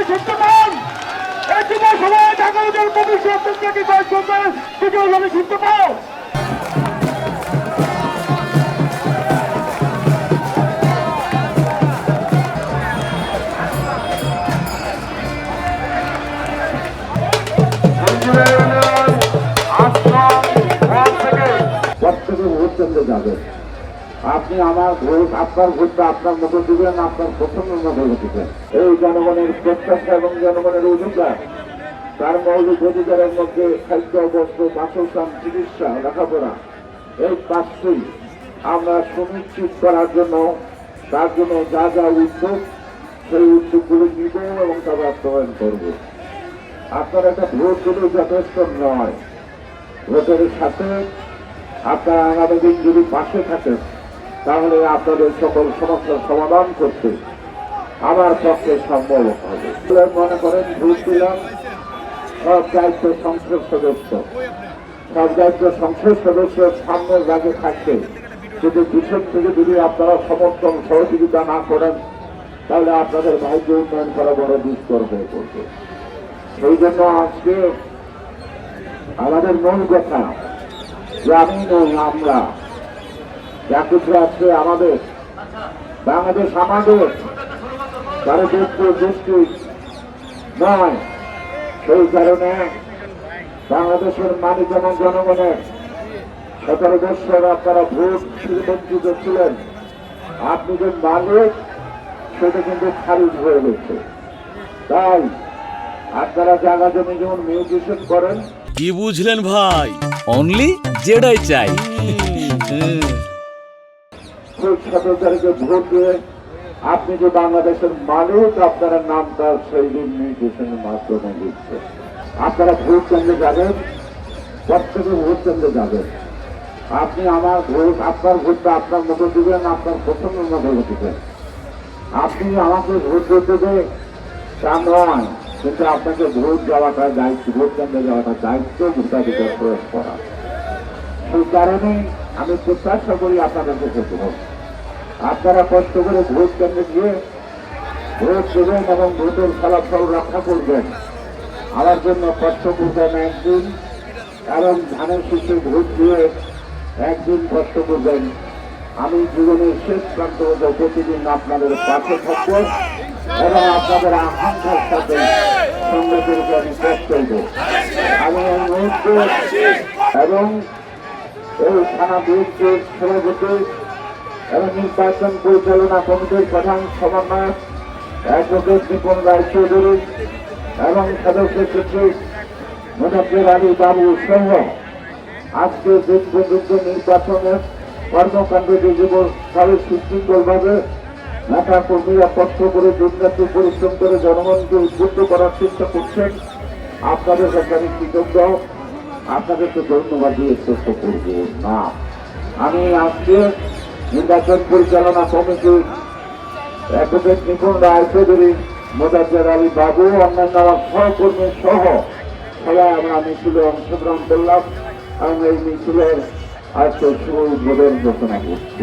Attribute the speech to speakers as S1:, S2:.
S1: শুনতে পান? এই যুব সমাজ আগামীদের ভবিষ্যৎ কি কাজ করবে সেটাও আমি শুনতে পাও।
S2: যাবেন আপনি আমার ভোট, আপনার ভোটটা আপনার মতো দিবেন, আপনার পছন্দের মতো দিবেন। এই জনগণের প্রত্যাশা এবং জনগণের অধিকার, তার মৌলিক অধিকারের মধ্যে খাদ্য, বস্ত্র, বাসস্থান, চিকিৎসা, লেখাপড়া, এই পাঁচটি আমরা সুনিশ্চিত করার জন্য, তার জন্য যা যা উদ্যোগ, সেই উদ্যোগগুলো নিব এবং তা বাস্তবায়ন করব। আপনার একটা ভোট দিলে যথেষ্ট নয়, ভোটের সাথে আপনারা আগামী দিন যদি পাশে থাকেন তাহলে আপনাদের সকল সমস্যার সমাধান করতে আমার পক্ষে সম্ভব হবে। মনে করেন ভোট দিলাম, সব দায়িত্ব সংসদ সদস্য, সব দায়িত্ব সংসদ সদস্যের সামনের ভাগে থাকবে, কিন্তু পিছন থেকে যদি আপনারা সমর্থন সহযোগিতা না করেন তাহলে আপনাদের ভাগ্য উন্নয়ন করা বড় দুষ্কর হয়ে পড়বে। সেই জন্য আজকে আমাদের মূল কথা যে আমি নই, আমরা যা কিছু আছে আমাদের বাংলাদেশ আমাদের, তারা দৃষ্টি নয়। সেই কারণে বাংলাদেশের মালিক এবং জনগণের 17 বছর আপনারা ভোট বঞ্চিত ছিলেন, আপনি যে মালিক সেটা কিন্তু খারিজ হয়ে গেছে। তাই আপনারা জায়গা জমি যেমন মিউটেশন করেন।
S3: কি বুঝলেন ভাই? অনলি যেটাই চাই।
S2: 17 তারিখে ভোট দিয়ে আপনি যে বাংলাদেশের মালিক, আপনারা নামটা সেই দিন মিউটেশনের মাধ্যমে দিচ্ছে। আপনারা ভোট কেন্দ্রে যাবেন, প্রত্যেকে ভোট কেন্দ্রে যাবেন। আপনি আমার ভোট, আপনার ভোটটা আপনার মতো দিবেন, আপনার পছন্দের মতো দিবেন। আপনি আমাকে ভোট দিতে দেবে তা নয়, কিন্তু আপনাকে ভোট যাওয়াটা দায়িত্ব, ভোট কেন্দ্রে যাওয়াটা দায়িত্ব ভোটাধিকার প্রয়োগ করা। সেই কারণে আমি প্রত্যাশা করি আপনাদের কাছে ভোট, আপনারা কষ্ট করে ভোট কেন্দ্রে গিয়ে ভোট দেবেন এবং ভোটের ফলাফল রক্ষা করবেন। আমার জন্য কষ্ট করবেন একদিন, এবং ধানের শীষে ভোট দিয়ে একদিন কষ্ট করবেন। আমি জীবনের শেষ প্রান্ত প্রতিদিন আপনাদের পাশে থাকব এবং আপনাদের আকাঙ্ক্ষার সাথে সঙ্গে করে আমি কাজ করব। আমি এই মুহূর্তে এবং এই থানা বিএনপির সভাপতি এবং নির্বাচন পরিচালনা কমিটির প্রধান সমন্বয়ক অ্যাডভোকেট নিপুণ রায় চৌধুরী এবং সদস্য সচিব মুজাফফর আলী বাবু সহ আজকে দিন পর্যন্ত নির্বাচনের কর্মকাণ্ডে যেভাবে সুশৃঙ্খলভাবে নেতা কর্মীরা কষ্ট করে দুর্নীতি পরিশ্রম করে জনগণকে উদ্বুদ্ধ করার চেষ্টা করছেন, আপনাদের কাছে আমি কৃতজ্ঞ। আপনাদেরকে ধন্যবাদ দিয়ে চেষ্টা করব না। আমি আজকে নির্বাচন পরিচালনা কমিটির অ্যাডভোকেট নিপুণ রায় চৌধুরী, মুজাফফর আলী বাবু, অন্যান্য আমার সহকর্মী সহ সবাই আমরা মিছিলে অংশগ্রহণ করলাম এবং এই মিছিলের আজকে শুভ উদ্বোধন ঘোষণা করছি।